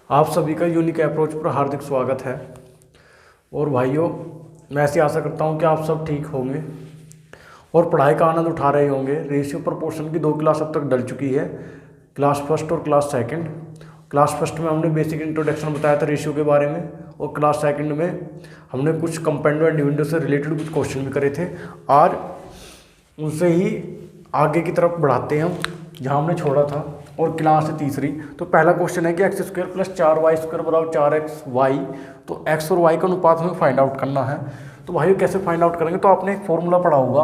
आप सभी का यूनिक अप्रोच पर हार्दिक स्वागत है। और भाइयों, मैं ऐसी आशा करता हूं कि आप सब ठीक होंगे और पढ़ाई का आनंद उठा रहे होंगे। रेशियो प्रोपोर्शन की 2 क्लास अब तक डल चुकी है, क्लास फर्स्ट और क्लास सेकंड। क्लास फर्स्ट में हमने बेसिक इंट्रोडक्शन बताया था रेशियो के बारे में, और क्लास सेकंड में हमने कुछ कंपाउंड एंड डिविडेंड से रिलेटेड कुछ क्वेश्चन भी करे थे। आज उनसे ही आगे की तरफ बढ़ाते हैं हम जहाँ हमने छोड़ा था, और क्लास है तीसरी। तो पहला क्वेश्चन है कि एक्स स्क्वायर प्लस 4y² बराबर 4xy। तो एक्स और वाई का अनुपात हमें फाइंड आउट करना है। तो भाई कैसे फाइंड आउट करेंगे? तो आपने एक फॉर्मूला पढ़ा होगा,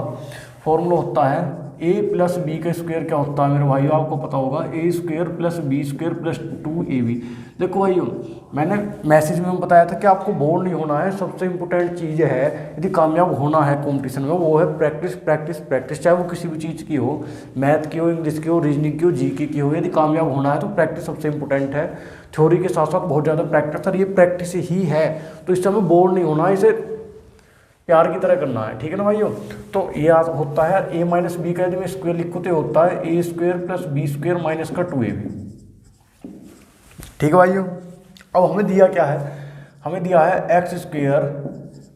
फॉर्मूला होता है a प्लस बी का स्क्वायर। क्या होता है मेरे भाइयों? आपको पता होगा a square plus B square plus 2ab। देखो भाइयों, मैंने मैसेज में बताया था कि आपको बोर नहीं होना है। सबसे इंपॉर्टेंट चीज़ है यदि कामयाब होना है कंपटीशन में, वो है प्रैक्टिस प्रैक्टिस प्रैक्टिस। चाहे वो किसी भी चीज़ की हो, मैथ की हो, इंग्लिश की हो, रीजनिंग की हो, जीके की हो, यदि कामयाब होना है तो प्रैक्टिस सबसे इंपॉर्टेंट है। थ्योरी के साथ साथ बहुत ज़्यादा प्रैक्टिस, और ये प्रैक्टिस ही है। तो इससे हमें बोर नहीं होना, इसे प्यार की तरह करना है, ठीक है ना भाइयों। तो ये होता है a माइनस बी का, यदि मैं स्क्वायर लिखूँ तो होता है a square plus B square minus का 2ab। ठीक है भाइयों। अब हमें दिया क्या है? हमें दिया है एक्स स्क्वायर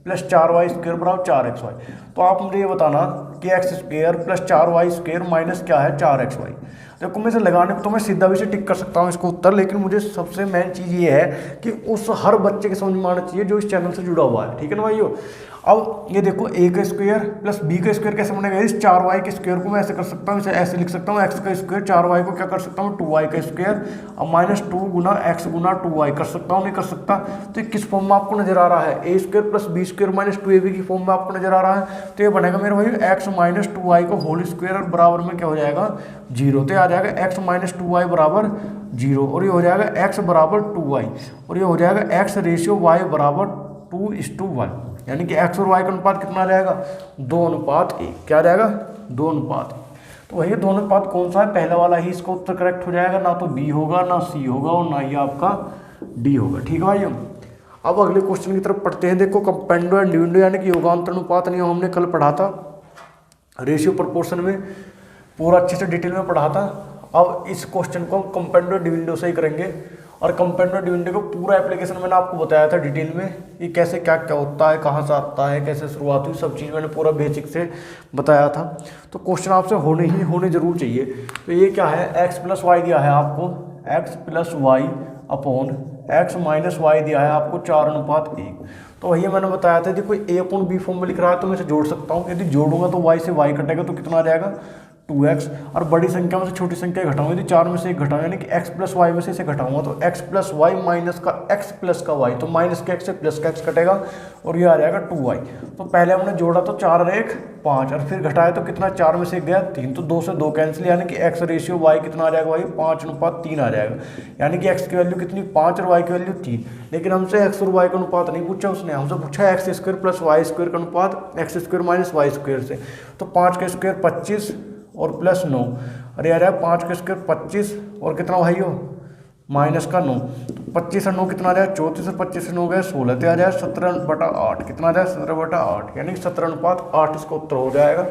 प्लस 4y² बराबर 4xy। तो आप मुझे ये बताना कि x square plus 4y² minus क्या है? 4xy। देखो मैं इसे लगाने को तो मैं सीधा भी से टिक कर सकता हूँ इसको उत्तर, लेकिन मुझे सबसे मेन चीज़ ये है कि उस हर बच्चे के समझ में आना चाहिए जो इस चैनल से जुड़ा हुआ है, ठीक है ना भाइयों। अब ये देखो a का स्क्वायर प्लस b का स्क्वायर कैसे बनेगा? इस 4y के स्क्वायर को मैं ऐसे कर सकता हूँ, इसे ऐसे लिख सकता हूँ x का स्क्वायर, 4y को क्या कर सकता हूँ? 2y का स्क्वायर। अब माइनस 2 गुना x गुना 2y कर सकता हूँ, नहीं कर सकता? तो ये किस फॉर्म में आपको नजर आ रहा है? a square plus B square minus 2ab की फॉर्म में आपको नजर आ रहा है। तो ये बनेगा मेरे भाई x माइनस 2y को होल स्क्वायर, और बराबर में क्या हो जाएगा? 0। तो ये आ जाएगा x माइनस 2y बराबर 0, और ये हो जाएगा x बराबर 2y, और ये हो जाएगा x रेशियो y बराबर 2:1। यानी कि x और y का अनुपात कितना आ जाएगा? 2:1। क्या आ जाएगा? 2:1। तो वही 2:1 कौन सा है? पहला वाला ही इसका उत्तर करेक्ट हो जाएगा। ना तो b होगा, ना c होगा, और ना ही आपका d होगा, ठीक है भाइयों। अब अगले क्वेश्चन की तरफ पढ़ते हैं। देखो कंपाउंड एंड डिविडेंड यानी कि योगांतर अनुपात नियम हमने कल पढ़ा था, रेशियो प्रोपोर्शन में पूरा अच्छे से डिटेल में पढ़ा था। अब इस क्वेश्चन को हम कंपाउंड एंड डिविडेंड से ही करेंगे, और कंपाउंड एंड डिविडेंड को पूरा एप्लीकेशन मैंने आपको बताया था डिटेल में कि कैसे क्या क्या होता है, कहाँ से आता है, कैसे शुरुआत हुई, सब चीज़ मैंने पूरा बेसिक से बताया था। तो क्वेश्चन आपसे होने जरूर चाहिए। तो ये क्या है? x प्लस वाई दिया है आपको, x plus Y upon x minus Y दिया है आपको 4:1। तो वही मैंने बताया था, यदि कोई a अपॉन b फॉर्म में लिख रहा है तो मैं इसे जोड़ सकता हूँ। यदि जोड़ूंगा तो y से y कटेगा तो कितना आ जाएगा? 2x। और बड़ी संख्या में से छोटी संख्या घटाऊंगा, यदि 4 में से 1 घटाऊंगा, यानी कि x प्लस वाई में से इसे घटाऊंगा तो x प्लस वाई माइनस का x प्लस का y, तो माइनस के x से प्लस का x कटेगा, और ये आ जाएगा 2y। तो पहले हमने जोड़ा तो 4 और 1 5, और फिर घटाया तो कितना? 4 में से 1 गया 3, तो 2 से 2 कैंसिल, यानी कि x रेशियो y कितना आ जाएगा भाई? 5:3 आ जाएगा। यानी कि x की वैल्यू कितनी? 5 और y की वैल्यू 3। लेकिन हमसे x और y का अनुपात नहीं पूछा उसने, हमसे पूछा x square plus Y square का अनुपात x square minus Y square से। तो 5 का स्क्वायर 25 और प्लस 9, अरे यार 5 का स्क्वायर 25 और कितना भाई हो? माइनस का 9। 25 और 9 कितना आ जाए? 34, और 25 से 9 गए 16, तो आ जाए 17/8। कितना आ जाए? 17/8, यानी कि 17:8 इसका उत्तर हो जाएगा।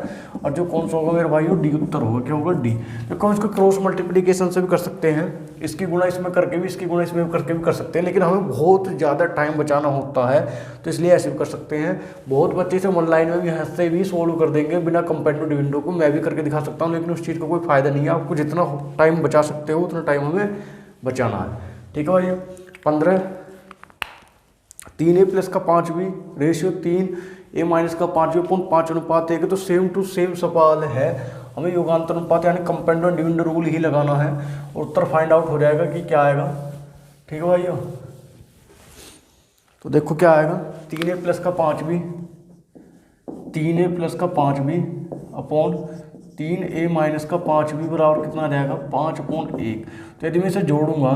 और जो कौन सा होगा मेरे भाइयों? डी उत्तर होगा। क्या होगा? डी। देखो हम इसको क्रॉस मल्टीप्लिकेशन से भी कर सकते हैं, इसकी गुणा इसमें करके भी, इसकी गुणा इसमें करके भी कर सकते हैं, लेकिन हमें बहुत ज़्यादा टाइम बचाना होता है, तो इसलिए ऐसे भी कर सकते हैं। बहुत बच्चे से ऑनलाइन में भी ऐसे भी सोल्व कर देंगे बिना कंपाउंड डिविडेंड को, मैं भी करके दिखा सकता हूँ, लेकिन उस चीज़ का कोई फायदा नहीं है। आपको जितना टाइम बचा सकते हो उतना टाइम हमें बचाना है, ठीक है भाई। 15 3a प्लस का 5b रेशियो 3a माइनस का 5b अपॉन 5:1। तो सेम टू सेम सवाल है, हमें योगांतर अनुपात यानी कंपाउंड एंड डिविडेंड रूल ही लगाना है, और उत्तर फाइंड आउट हो जाएगा कि क्या आएगा, ठीक है भाइयों। तो देखो क्या आएगा? 3a प्लस का 5b, 3a प्लस का 5b अपॉन 3a माइनस का 5b बराबर कितना आ जाएगा? 5/1। तो यदि मैं इसे जोड़ूंगा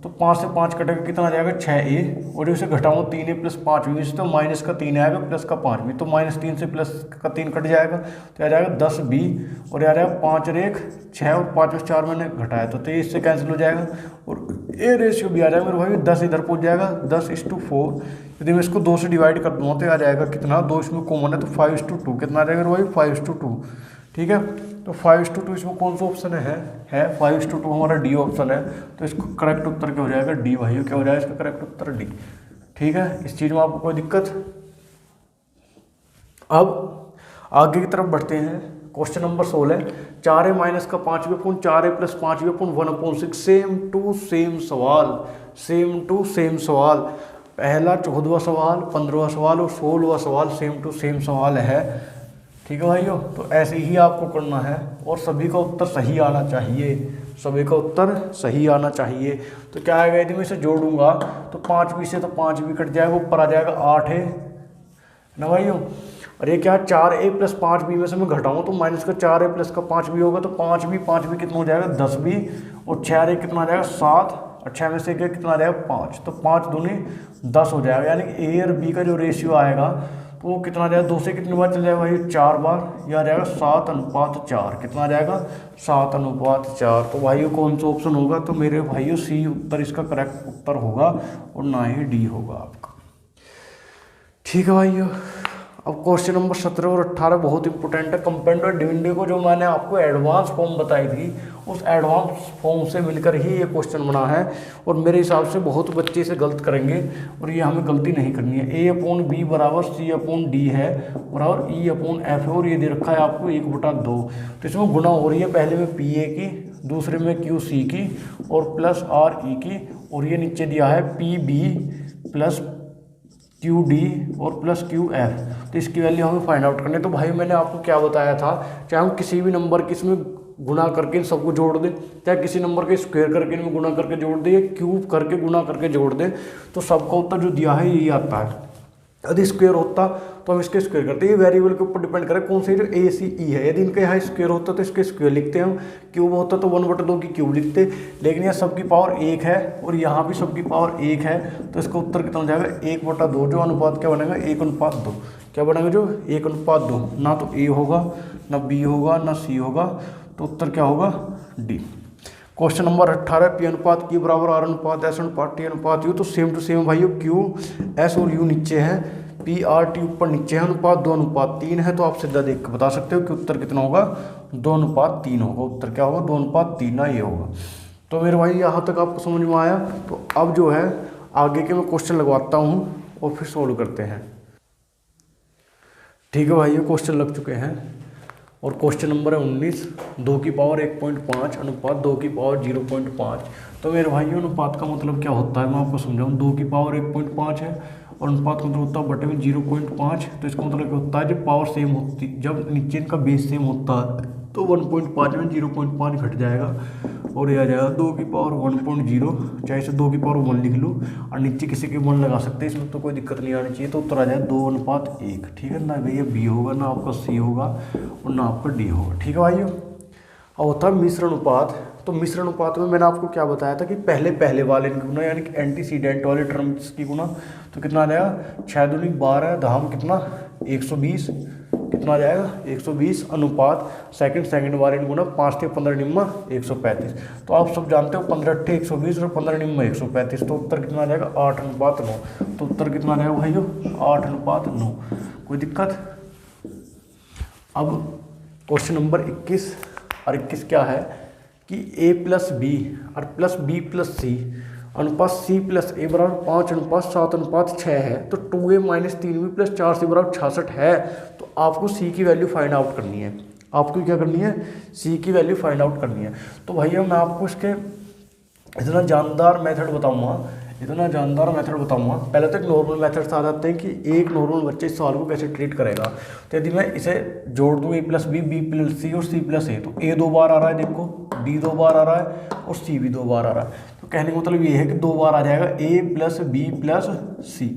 तो 5 से 5 कटेगा, कितना आ जाएगा? 6a, और इसे घटाऊंगा 3a प्लस 5b से, तो माइनस का 3 आएगा प्लस का 5b, तो -3 से प्लस का 3 कट जाएगा, तो आ जाएगा 10b, और आ जाएगा 5 और 1 6, और 5 और 4 मैंने घटाया तो 23 से कैंसिल हो जाएगा, और ए रेशियो भी आ जाएगा मेरे भाई 10 इधर पहुंच जाएगा 10:4। यदि मैं इसको 2 से डिवाइड कर दूँगा तो आ जाएगा कितना? 2 इसमें कॉमन है तो 5:2, कितना आ जाएगा मेरे भाई? 5:2, ठीक है। तो 5:2 इसमें कौन सा ऑप्शन है 5:2 हमारा डी ऑप्शन है। तो इसको करेक्ट उत्तर क्या हो जाएगा डी भाइयों, क्या हो जाएगा इसका करेक्ट उत्तर डी। ठीक है, इस चीज़ में आपको कोई दिक्कत। अब आगे की तरफ बढ़ते हैं। क्वेश्चन नंबर 16, 4a माइनस का 5वां पूर्ण 4a प्लस 5वां पूर्ण 1/6। सेम टू सेम सवाल, सेम टू सेम सवाल। पहला 14वां सवाल, 15वां सवाल और 16वां सवाल सेम टू सेम सवाल है। ठीक है भाइयों, तो ऐसे ही आपको करना है और सभी का उत्तर सही आना चाहिए, सभी का उत्तर सही आना चाहिए। तो क्या आएगा, यदि मैं इसे जोड़ूंगा तो 5 भी से तो 5 भी कट जाएगा, ऊपर आ जाएगा 8 है ना भाइयों। और ये क्या 4a प्लस 5b में से मैं घटाऊँ तो माइनस का 4a प्लस का 5b होगा, तो 5b कितना हो जाएगा 10b और 6a कितना आ जाएगा 7 और 6 में से कितना आ जाएगा 5, तो 5 दूनी 10 हो जाएगा। यानी कि a और b का जो रेशियो आएगा तो वो कितना आ जाएगा, 2 से कितनी बार चल जाएगा भाई 4 बार, यह आ जाएगा 7:4। कितना आ जाएगा 7:4। तो भाइयों कौन सा ऑप्शन होगा, तो मेरे भाइयों सी उत्तर इसका करेक्ट उत्तर होगा और ना ही डी होगा आपका। ठीक है भाइयों, अब क्वेश्चन नंबर 17 और 18 बहुत इंपॉर्टेंट है। कंपाउंड और डिविडेंड को जो मैंने आपको एडवांस फॉर्म बताई थी उस एडवांस फॉर्म से मिलकर ही ये क्वेश्चन बना है और मेरे हिसाब से बहुत बच्चे इसे गलत करेंगे और ये हमें गलती नहीं करनी है। a/b बराबर c/d है बराबर e/f है और ये दे रखा है आपको 1/2। तो इसमें गुणा हो रही है, पहले में pa की, दूसरे में qc की और प्लस re की, और ये नीचे दिया है pb प्लस QD और प्लस QF। तो इसकी वैल्यू हमें फाइंड आउट करनी है। तो भाई मैंने आपको क्या बताया था, चाहे हम किसी भी नंबर की इसमें गुणा करके इन सबको जोड़ दें, चाहे किसी नंबर के स्क्वायर करके इनमें गुणा करके जोड़ दें या क्यूब करके गुणा करके जोड़ दें, तो सबका उत्तर जो दिया है यही आता है। यदि स्क्वायर होता तो हम इसके स्क्वायर करते हैं, ये वेरिएबल के ऊपर डिपेंड करे कौन सी जो ACE है। यदि इनका यहाँ स्क्वायर होता तो इसके स्क्वायर लिखते हैं हम, क्यूब होता तो 1/2 की क्यूब लिखते, लेकिन यहाँ सबकी पावर 1 है और यहाँ भी सबकी पावर 1 है, तो इसका उत्तर कितना हो जाएगा 1/2। जो अनुपात क्या बनेगा 1:2, क्या बनेगा जो 1:2। ना तो A होगा ना B होगा ना C होगा, तो उत्तर क्या होगा D। क्वेश्चन नंबर 18, P अनुपात Q बराबर R अनुपात S अनुपात T अनुपात U। तो सेम टू सेम भाइयों Q S और U नीचे है, P R T ऊपर नीचे है, अनुपात 2:3 है। तो आप सीधा देख के बता सकते हो कि उत्तर कितना होगा 2:3 होगा। उत्तर क्या होगा 2:3 ना, ये होगा। तो मेरे भाई यहाँ तक आपको समझ में आया। तो अब जो है आगे के मैं क्वेश्चन लगवाता हूँ और फिर सोल्व करते हैं। ठीक है भाइयों, क्वेश्चन लग चुके हैं और क्वेश्चन नंबर है 19, 2 की पावर 1.5 अनुपात 2 की पावर 0.5। तो मेरे भाइयों अनुपात का मतलब क्या होता है मैं आपको समझाऊँ। 2 की पावर 1.5 है और अनुपात का मतलब होता है बटे में 0.5। तो इसका मतलब क्या होता है, जब पावर सेम होती, जब नीचे इनका बेस सेम होता है तो 1.5 में 0.5 घट जाएगा और यह आ जाएगा 2 की पावर 1.0, चाहे इसे 2 की पावर 1 लिख लो और नीचे किसी के 1 लगा सकते हैं, इसमें तो कोई दिक्कत नहीं आनी चाहिए। तो उत्तर आ जाए 2:1। ठीक है ना भैया, बी होगा ना आपका सी होगा और ना आपका डी होगा। ठीक है भाइयों, अब होता है मिश्र अनुपात। तो मिश्र अनुपात में मैंने आपको क्या बताया था कि पहले वाले की गुना यानी कि एंटीसीडेंट वाले टर्म्स की गुना। तो कितना आ जाएगा 6 दूनी 12 धाम कितना 120, कितना आ जाएगा 120 अनुपात सेकंड वाले गुना 5 × 15 निम्मा 135। तो आप सब जानते हो 15 × 120 और 15 निम्मा 135। तो उत्तर कितना आ जाएगा 8:9। तो उत्तर कितना आ जाएगा भाइयों 8:9। कोई दिक्कत। अब क्वेश्चन नंबर 21 और 21 क्या है कि a प्लस बी और प्लस बी प्लस सी अनुपात c प्लस a बराबर 5:7:6 है। तो 2a minus 3b plus 4c बराबर 66 है। तो आपको c की वैल्यू फाइंड आउट करनी है। आपको क्या करनी है, c की वैल्यू फाइंड आउट करनी है। तो भैया मैं आपको इसके इतना जानदार मेथड बताऊंगा पहले तो एक नॉर्मल मेथड आ जाते हैं कि एक नॉर्मल बच्चे इस सवाल को कैसे ट्रीट करेगा। तो यदि मैं इसे जोड़ दूँ a plus B, B plus C और सी प्लस ए, तो a 2 बार आ रहा है, देखो b 2 बार आ रहा है और c भी 2 बार आ रहा है। तो कहने का मतलब ये है कि 2 बार आ जाएगा a प्लस बी प्लस सी।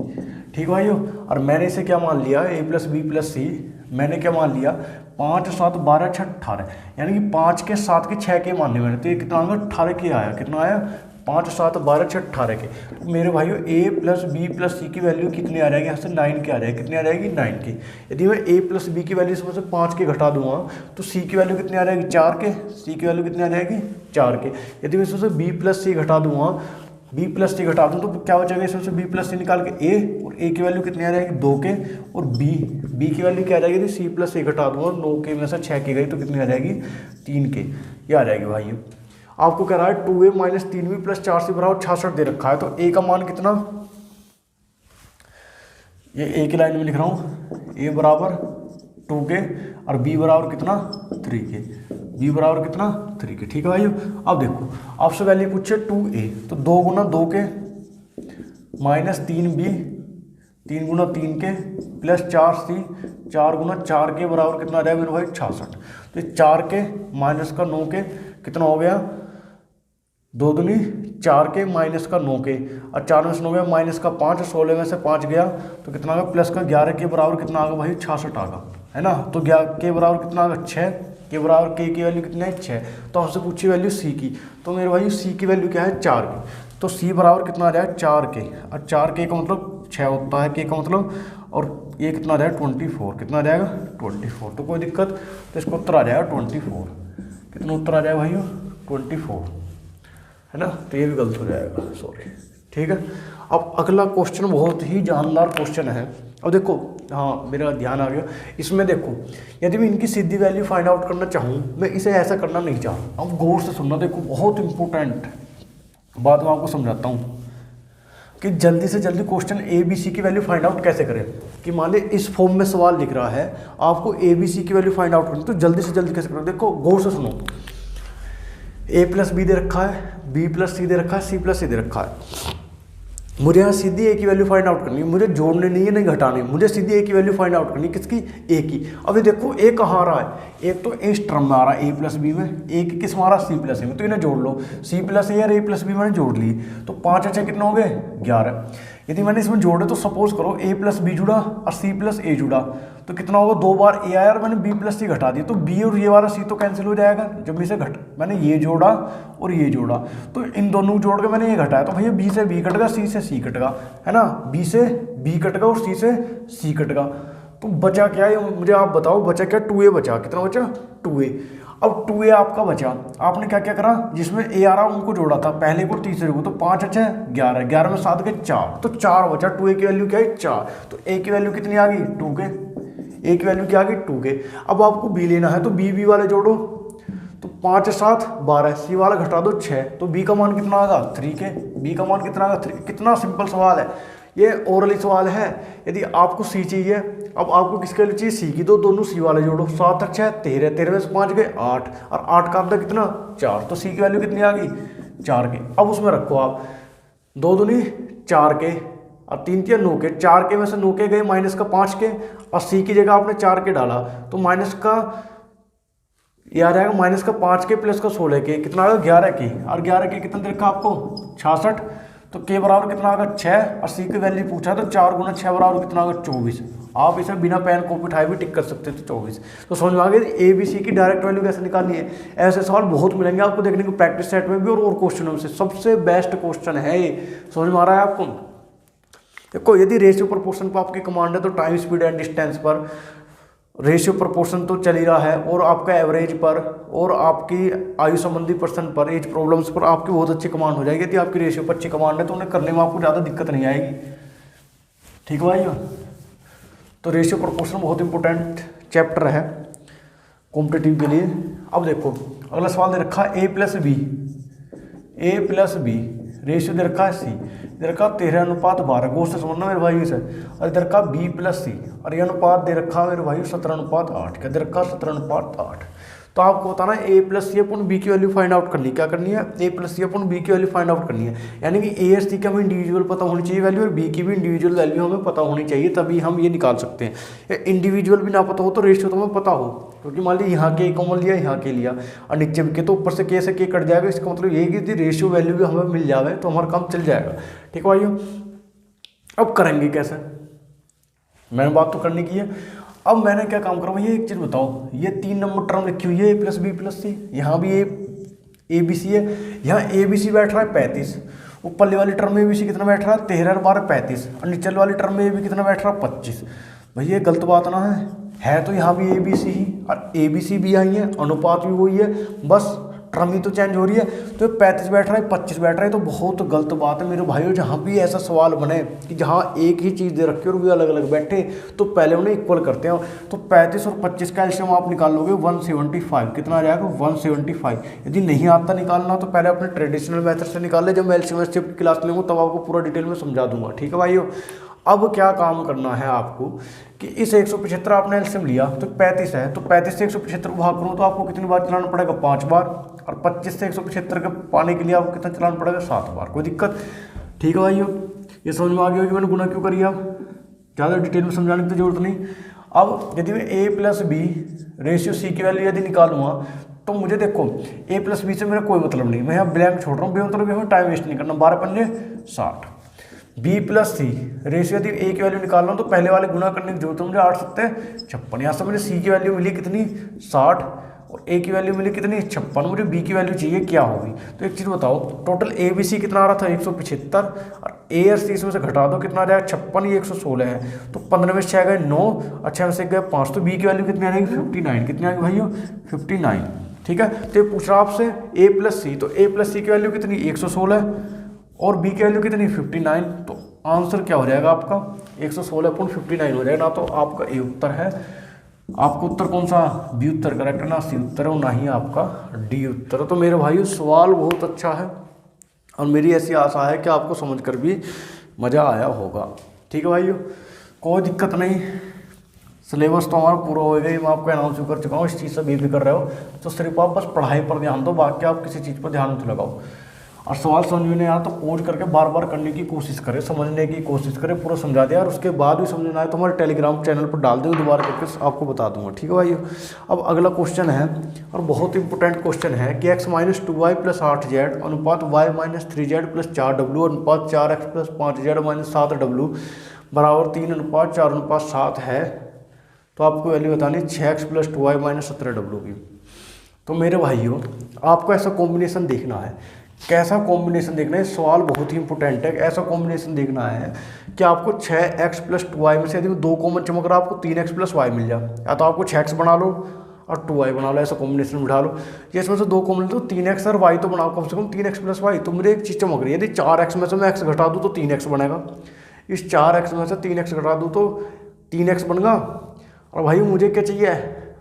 ठीक भाइयों, और मैंने इसे क्या मान लिया a प्लस बी प्लस सी, मैंने क्या मान लिया 5 7 12 6 18, यानी कि 5 के 7 के 6 के मानने मैंने। तो ये कितना आएगा 18 के आया, कितना आया 5 7 12 6 18 के। तो मेरे भाइयों a प्लस बी प्लस सी की वैल्यू कितनी आ जाएगी, यहाँ से 9 की आ जाएगी। कितनी आ जाएगी 9 की। यदि मैं a प्लस बी की वैल्यू इसमें से 5 के घटा दूंगा तो c की वैल्यू कितनी आ जाएगी 4 के। c की वैल्यू कितनी आ जाएगी 4 के। यदि मैं इसमें से b प्लस सी घटा दूंगा, बी प्लस सी घटा दूँ तो क्या बचेगा इसमें से, बी प्लस सी निकाल के ए, और ए की वैल्यू कितनी आ जाएगी 2 के, और बी की वैल्यू क्या आ जाएगी, सी प्लस ए घटा दूँगा 9 के में से 6 की गई तो कितनी आ जाएगी 3 के, ये आ जाएगी भाई। आपको कह रहा है 2a minus 3b plus 4c बराबर 66 दे रखा है, तो ए का मान कितना, ये ए की लाइन में लिख रहा हूँ, ए बराबर 2 के और बी बराबर कितना 3 के, बी बराबर कितना 3 के, ठीक है भाई। अब देखो आपसे वैल्यू पूछे 2a, तो 2 गुना 2 के माइनस 3b, 3 गुना 3 के प्लस 4c, 4 गुना 4 के बराबर कितना आ जाएगा मेरे भाई 66। तो 4 के माइनस का 9 के कितना हो गया, 2 दूनी 4 के माइनस का 9 के, और 4 में से 9 गया माइनस का 5, 16 में से 5 गया तो कितना आ गया, प्लस का 11 के बराबर कितना आ गया भाई 66 आ गया, है ना। तो के बराबर कितना आ गया 6 के बराबर, के की वैल्यू कितनी है 6, तो हमसे पूछी वैल्यू सी की, तो मेरे भाई सी की वैल्यू क्या है 4 की, तो सी बराबर कितना आ जाएगा 4 के, और 4 के का मतलब 6 होता है, के का मतलब, और ये कितना आ जाएगा 24, कितना आ जाएगा 24, तो कोई दिक्कत, तो इसका उत्तर आ जाएगा 24, कितना उत्तर आ जाएगा भाई 24, है ना। तो ये भी गलत हो जाएगा, सॉरी, ठीक है। अब अगला क्वेश्चन बहुत ही जानदार क्वेश्चन है। अब देखो, हाँ मेरा ध्यान आ गया इसमें, देखो यदि मैं इनकी सीधी वैल्यू फाइंड आउट करना चाहूँ, मैं इसे ऐसा करना नहीं चाहता। अब गौर से सुनना, देखो बहुत इंपॉर्टेंट बात मैं आपको समझाता हूँ कि जल्दी से जल्दी क्वेश्चन ए बी सी की वैल्यू फाइंड आउट कैसे करें। कि मान ली इस फॉर्म में सवाल लिख रहा है, आपको ए बी सी की वैल्यू फाइंड आउट करनी, तो जल्दी से जल्दी कैसे करें। देखो गौर से सुनो, ए प्लस बी दे रखा है, बी प्लस सी दे रखा है, सी प्लस सी दे रखा है, मुझे यहाँ सीधी ए की वैल्यू फाइंड आउट करनी है, मुझे जोड़ने नहीं है नहीं घटानी, मुझे सीधी ए की वैल्यू फाइंड आउट करनी है, किसकी, ए की। अभी देखो ए कहाँ आ रहा है, एक तो इस टर्म में आ रहा है ए प्लस बी में, ए की किस में आ रहा है सी प्लस ए में, तो इन्हें जोड़ लो, सी प्लस ए और ए प्लस बी मैंने जोड़ ली, तो 5 अच्छे कितना हो गए 11। यदि मैंने इसमें जोड़े तो सपोज करो ए प्लस बी जुड़ा और सी प्लस ए जुड़ा, तो कितना होगा, 2 बार ए आया और मैंने बी प्लस सी घटा दिया, तो बी और ये वाला सी तो कैंसिल हो जाएगा। जब इसे मैंने ये जोड़ा और ये जोड़ा, तो इन दोनों को जोड़ के मैंने ये घटाया, तो भैया बी से बी कटेगा, सी से सी कटेगा, है ना, बी से बी कटेगा और सी से सी कटेगा, तो बचा क्या है, मुझे आप बताओ बचा क्या, 2a बचा, कितना बचा 2a। अब 2a आपका बचा, आपने क्या क्या करा, जिसमें a आ रहा उनको जोड़ा था, पहले को तीसरे को, तो 5 अच्छे 11, 11 में 7 के 4, तो 4 बचा, 2a की वैल्यू क्या है 4, तो a की वैल्यू कितनी आ गई 2 के, a की वैल्यू क्या आ गई 2 के। अब आपको b लेना है, तो b वाले जोड़ो, तो 5 7 12, सी वाला घटा दो 6, तो b का मान कितना आएगा 3 के, b का मान कितना आएगा 3। कितना सिंपल सवाल है ये, ओरली सवाल है। यदि आपको सी चाहिए, अब आपको किसके लिए चाहिए, सी की, तो दोनों सी वाले जोड़ो, 7 6 13, 13 में से 5 गए 8, और 8 का अंदर कितना 4, तो सी की वैल्यू कितनी आ गई 4 के। अब उसमें रखो आप 2 दूनी 4 के और 3 3 9 के, 4 के में से 9 के गए माइनस का 5 के, और सी की जगह आपने 4 के डाला, तो माइनस का ये आ जाएगा माइनस का 5 के प्लस का 16 के, कितना आएगा 11 के, और 11 के कितना देखा आपको 66, तो के बराबर कितना आएगा 6, और सी की वैल्यू पूछा तो 4 गुना 6 बराबर कितना आएगा 24। आप इसे बिना पेन कॉपी उठाए भी टिक कर सकते थे 24। तो समझ में आ गया ए बी सी की डायरेक्ट वैल्यू कैसे निकालनी है। ऐसे सवाल बहुत मिलेंगे आपको देखने को प्रैक्टिस सेट में भी और क्वेश्चनों में से, सबसे बेस्ट क्वेश्चन है ये। समझ में आ रहा है आपको। देखो यदि रेशियो प्रोपोर्शन पर आपकी कमांड है तो टाइम स्पीड एंड डिस्टेंस पर रेशियो प्रोपोर्शन तो चल ही रहा है, और आपका एवरेज पर और आपकी आयु संबंधी पर्सन पर, एज प्रॉब्लम्स पर आपकी बहुत अच्छी कमांड हो जाएगी। यदि आपकी रेशियो पर अच्छी कमांड है तो उन्हें करने में आपको ज़्यादा दिक्कत नहीं आएगी। ठीक है भाई, तो रेशियो प्रोपोर्शन बहुत इंपॉर्टेंट चैप्टर है कॉम्पिटिटिव के लिए। अब देखो अगला सवाल दे रखा है ए प्लस बी, रेशियो दे रखा है सी, दे रखा 13:12, गौर से समझना मेरे भाई से, और इधर का बी प्लस सी, और ये अनुपात दे रखा मेरे भाई 17:8 का, दे रखा 17:8। तो आपको बताना ए प्लस सी अपन बी की वैल्यू फाइंड आउट करनी, क्या करनी है, ए प्लस सी अपन बी की वैल्यू फाइंड आउट करनी है। यानी कि ए और सी की हमें इंडिविजुअल पता होनी चाहिए वैल्यू, और बी की भी इंडिविजुअल वैल्यू हमें पता होनी चाहिए, तभी हम ये निकाल सकते हैं। इंडिविजुअल भी ना पता हो तो रेशियो तो हमें पता हो, क्योंकि मान लीजिए यहाँ के कॉमन लिया, यहाँ के लिया, और नीचे के तो ऊपर से के कट जाएगा। इसका मतलब ये कि रेशियो वैल्यू भी हमें मिल जाए तो हमारा काम चल जाएगा। ठीक है भाइयों, अब करेंगे कैसे, मैंने बात तो करने की है। अब मैंने क्या काम करा भैया, एक चीज़ बताओ, ये 3 नंबर टर्म लिखी हुई है ए प्लस बी प्लस सी, यहाँ भी ए बी सी है, यहाँ ए बी सी बैठ रहा है 35, ऊपर वाली टर्म में ए बी सी कितना बैठ रहा है 13 और 12 35, और नीचे वाली टर्म में ए बी कितना बैठ रहा है 25। भैया ये गलत बात ना है तो यहाँ भी ए बी सी ही, और ए बी सी भी आई है, अनुपात भी वही है, बस टर्म ही तो चेंज हो रही है। तो 35 बैठ रहा है 25 बैठ रहा है, तो बहुत गलत बात है मेरे भाइयों। जहाँ भी ऐसा सवाल बने कि जहाँ एक ही चीज़ दे रखी है और भी अलग अलग बैठे, तो पहले उन्हें इक्वल करते हैं। तो 35 और 25 का एलसीएम आप निकाल लोगे 175, कितना आ जाएगा 175। यदि नहीं आता निकालना तो पहले अपने ट्रेडिशनल मेथड से निकाल ले, जब मैं एलसीएम शिफ्ट क्लास लूँगा तब आपको पूरा डिटेल में समझा दूंगा, ठीक है भाइयों। अब क्या काम करना है आपको कि इस 175 आपने एलसीएम लिया तो 35 है, तो 35 से 175 को भाग करूँ तो आपको कितनी बार चलाना पड़ेगा 5 बार, और 25 से 175 के पाने के लिए आपको कितना चलाना पड़ेगा 7 बार। कोई दिक्कत? ठीक है भाइयों, ये समझ में आ गया कि मैंने गुना क्यों करी। अब ज़्यादा डिटेल में समझाने की तो जरूरत नहीं। अब यदि मैं a plus B ratio C की वैल्यू यदि निकालूंगा तो मुझे देखो a प्लस बी से मेरा कोई मतलब नहीं, मैं यहाँ ब्लैंक छोड़ रहा हूँ, बेमतलब हमें टाइम वेस्ट नहीं करना। 12 पंजे 60। b प्लस सी रेशियो यदि a की वैल्यू निकाल रहा हूँ तो पहले वाले गुना करने की जरूरत है मुझे, 8 सत्ते 56। यहाँ से मुझे c की वैल्यू मिली कितनी 60 और a की वैल्यू मिली कितनी 56। मुझे b की वैल्यू चाहिए क्या होगी। तो एक चीज़ बताओ, टोटल a b c कितना आ रहा था 175, और a और c इसमें से घटा दो कितना आ जाएगा 56, ये 116 है। तो 15 में 6 गए 9 और 6 में से गए 5, तो b की वैल्यू कितनी आ जाएगी 59। कितनी आएगी भाइयों 59। ठीक है, तो ये पूछ रहा आपसे a प्लस सी, तो a प्लस सी की वैल्यू कितनी 116 और b की वैल्यू कितनी 59। तो आंसर क्या हो जाएगा आपका 116/59 हो जाएगा। ना तो आपका ए उत्तर है, आपका उत्तर कौन सा बी उत्तर करेक्ट है, ना सी उत्तर है और ना ही आपका डी उत्तर है। तो मेरे भाइयों सवाल बहुत अच्छा है और मेरी ऐसी आशा है कि आपको समझकर भी मज़ा आया होगा। ठीक है भाइयों, कोई दिक्कत नहीं, सिलेबस तो हमारा पूरा हो गया, मैं आपको अनाउंस कर चुका हूँ। इस चीज़ से बेफिक्र कर रहे हो तो सिर्फ आप बस पढ़ाई पर ध्यान दो, बाकी आप किसी चीज़ पर ध्यान मत लगाओ। और सवाल समझ में नहीं आया तो पोज करके बार बार करने की कोशिश करें, समझने की कोशिश करें, पूरा समझा दिया। और उसके बाद भी समझ में आए तो हमारे टेलीग्राम चैनल पर डाल दो, दोबारा करके आपको बता दूंगा। ठीक है भाई, अब अगला क्वेश्चन है और बहुत इंपॉर्टेंट क्वेश्चन है कि x-2y + 8z अनुपात y-3z + 4w अनुपात 4x + 5z - 7w बराबर 3:4:7 है। तो आपको वैल्यू बतानी 6x + 2y - 17w की। तो मेरे भाइयों आपको ऐसा कॉम्बिनेशन देखना है। कैसा कॉम्बिनेशन देखना है, सवाल बहुत ही इंपॉर्टेंट है। ऐसा कॉम्बिनेशन देखना है कि आपको 6x + 2y में से यदि 2 कॉमन चमक रहा है आपको 3x + y मिल जाए, या तो आपको 6x बना लो और 2y बना लो, ऐसा कॉम्बिनेशन बिठा लो। ये इसमें से 2 कॉमन तो 3x और y तो बनाओ कम से कम 3x + y। तो मुझे एक चीज़ चमक रही है, यदि 4x में से मैं x घटा दूँ तो 3x बनेगा, इस 4x में से 3x घटा दूँ तो 3x बनेगा। और भाई मुझे क्या चाहिए,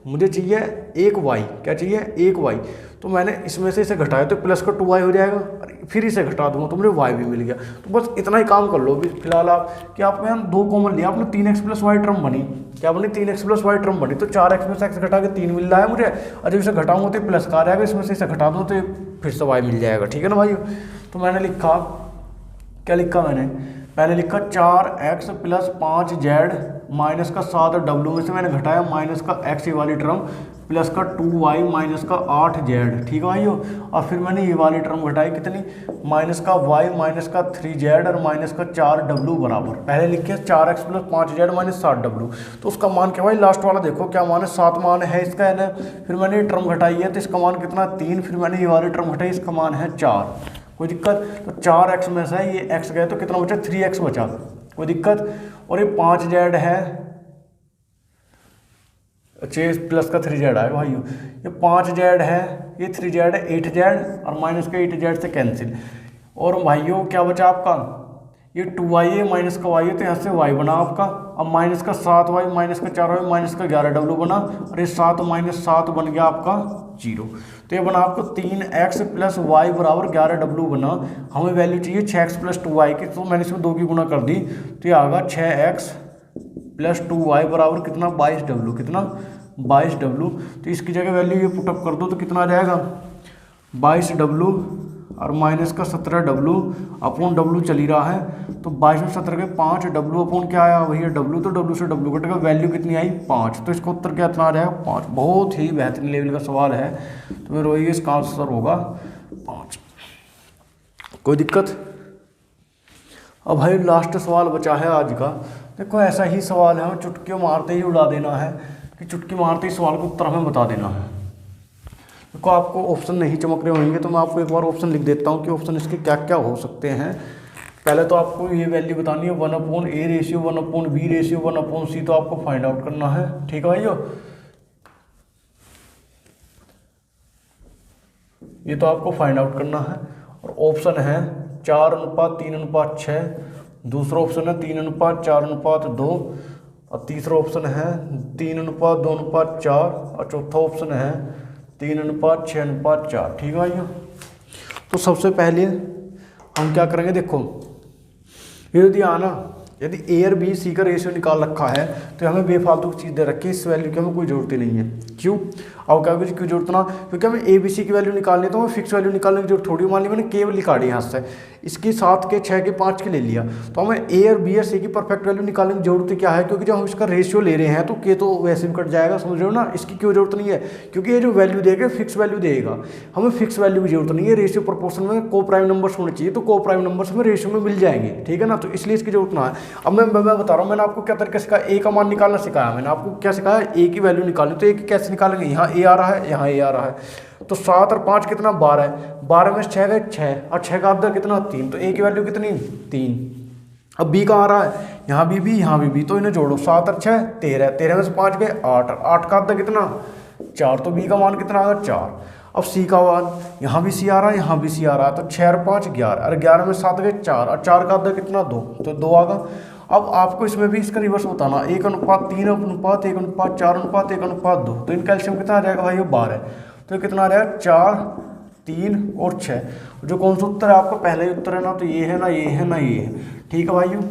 मुझे चाहिए 1y, क्या चाहिए 1y। तो मैंने इसमें से इसे घटाया तो प्लस का 2y हो जाएगा, फिर इसे घटा दूंगा तो मुझे y भी मिल गया। तो बस इतना ही काम कर लो फिलहाल आप कि आपने यहाँ 2 कॉमन लिया, आपने 3x + y टर्म बनी, क्या बनी 3x + y टर्म बनी। तो 4x में से x घटा के 3 मिल रहा है मुझे, और जब इसे घटाऊंगा तो प्लस का आ जाएगा, इसमें से इसे घटा दूँ तो फिर से y मिल जाएगा। ठीक है ना भाई। तो मैंने लिखा, क्या लिखा मैंने, पहले लिखा 4x + 5z माइनस का 7w में से मैंने घटाया माइनस का x ये वाली टर्म प्लस का 2y माइनस का 8z। ठीक है भाइयों, और फिर मैंने ये वाली टर्म घटाई कितनी, माइनस का y माइनस का 3z और माइनस का 4w बराबर, पहले लिखे 4x + 5z - 7w। तो उसका मान क्या भाई, लास्ट वाला देखो क्या मान है, 7 मान है इसका है ना। फिर मैंने ये टर्म घटाई है तो इसका मान कितना 3, फिर मैंने ये वाली टर्म घटाई, इसका मान है 4। कोई दिक्कत? तो 4x में से ये x गए तो कितना बचा 3x बचा, कोई दिक्कत? और ये 5z है, 6 प्लस का 3z आएगा भाइयों, ये 5z है, ये 3z है, 8z और माइनस का 8z से कैंसिल। और भाइयों क्या बचा आपका, ये 2y है माइनस का y है, तो यहाँ से y बना आपका। अब माइनस का 7y माइनस का 4y माइनस का 11w बना, और ये 7 - 7 बन गया आपका 0। तो ये बना आपको 3x + y बराबर 11w बना। हमें वैल्यू चाहिए 6x + 2y की, तो मैंने इसमें 2 की गुना कर दी, तो ये आगा 6x + 2y बराबर कितना 22w, कितना 22w। तो इसकी जगह वैल्यू ये पुटअप कर दो तो कितना आ जाएगा 22w और माइनस का 17w अपॉन w चल ही रहा है। तो 22 में 17 के 5w अपॉन क्या आया भैया w, तो w से w कटेगा, वैल्यू कितनी आई 5। तो इसका उत्तर क्या इतना आ जाएगा 5। बहुत ही बेहतरीन लेवल का सवाल है, तो फिर वही इसका आंसर होगा 5। कोई दिक्कत? अब भाई लास्ट सवाल बचा है आज का। देखो ऐसा ही सवाल है, चुटकी मारते ही उड़ा देना है, कि चुटकी मारते ही सवाल का उत्तर हमें बता देना है। देखो आपको ऑप्शन नहीं चमक रहे होंगे तो मैं आपको एक बार ऑप्शन लिख देता हूँ कि ऑप्शन इसके क्या क्या हो सकते हैं। पहले तो आपको ये वैल्यू बतानी है 1/a ratio, 1/b ratio, 1/c, तो आपको फाइंड आउट करना है। ठीक है भाइयों, ये तो आपको फाइंड आउट करना है। और ऑप्शन है 4:3:6, दूसरा ऑप्शन है 3:4:2, और तीसरा ऑप्शन है 3:2:4, और चौथा ऑप्शन है 3:6:4। ठीक है भाइयों। तो सबसे पहले हम क्या करेंगे, देखो ये यदि आना, यदि ए और बी सी का रेशियो निकाल रखा है तो हमें बेफालतू की चीज़ दे रखी है, इस वैल्यू की हमें कोई जरूरत ही नहीं है। क्यों? अब क्या क्यों जरूरत ना, क्योंकि हमें ए बी सी की वैल्यू निकालनी है, तो हमें फिक्स वैल्यू निकालने की जरूरत थोड़ी। मान ली मैंने केवल निकाली यहाँ से, इसकी 7 के 6 के 5 के ले लिया, तो हमें ए और बी और सी की परफेक्ट वैल्यू निकालने की जरूरत क्या है, क्योंकि जब हम इसका रेशियो ले रहे हैं तो के तो वैसे भी कट जाएगा, समझ रहे हो ना। इसकी क्यों जरूरत नहीं है, क्योंकि ये जो वैल्यू देगा फिक्स वैल्यू देगा, हमें फिक्स वैल्यू की जरूरत नहीं है। रेशियो प्रोपोर्शन में को प्राइम नंबर्स होने चाहिए, तो को प्राइम नंबर्स हमें रेशियो में मिल जाएंगे। ठीक है ना, तो इसलिए इसकी जरूरत ना है। अब मैं बता रहा हूँ, मैंने आपको क्या तरीके सिखाया, ए का मान निकालना सिखाया। मैंने आपको क्या सिखाया, ए की वैल्यू निकालनी। तो ए की कैसे निकालेंगे, यहाँ ए आ रहा है, यहाँ ए आ रहा है, तो 7 और 5 कितना 12 है, 12 में 6 गए 6, और 6 का आधा कितना 3, तो ए की वैल्यू कितनी 3। अब बी कहाँ आ रहा है, यहाँ भी यहाँ भी, तो इन्हें जोड़ो, 7 और 6 13, 13 में से 5 गए 8, और 8 का आधा कितना 4, तो बी का मान कितना आ गया 4। अब सी का मान, यहाँ भी सी आ रहा है, यहाँ भी सी आ रहा है, तो 6 और 5 11, और 11 में 7 गए 4, और 4 का आधा कितना 2, तो 2 आ गया। अब आपको इसमें भी इसका रिवर्स बताना, 1:3:1:4:1:2, तो इनका एलसीएम कितना आ जाएगा भाई, 12। तो कितना आ जाएगा 4, 3 और 6। जो कौन सा उत्तर है आपका, पहला ही उत्तर है ना, तो ये है ना, ये है ना, ये है। ठीक है भाइयों,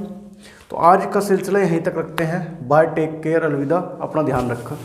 तो आज का सिलसिला यहीं तक रखते हैं। बाय, टेक केयर, अलविदा, अपना ध्यान रखो।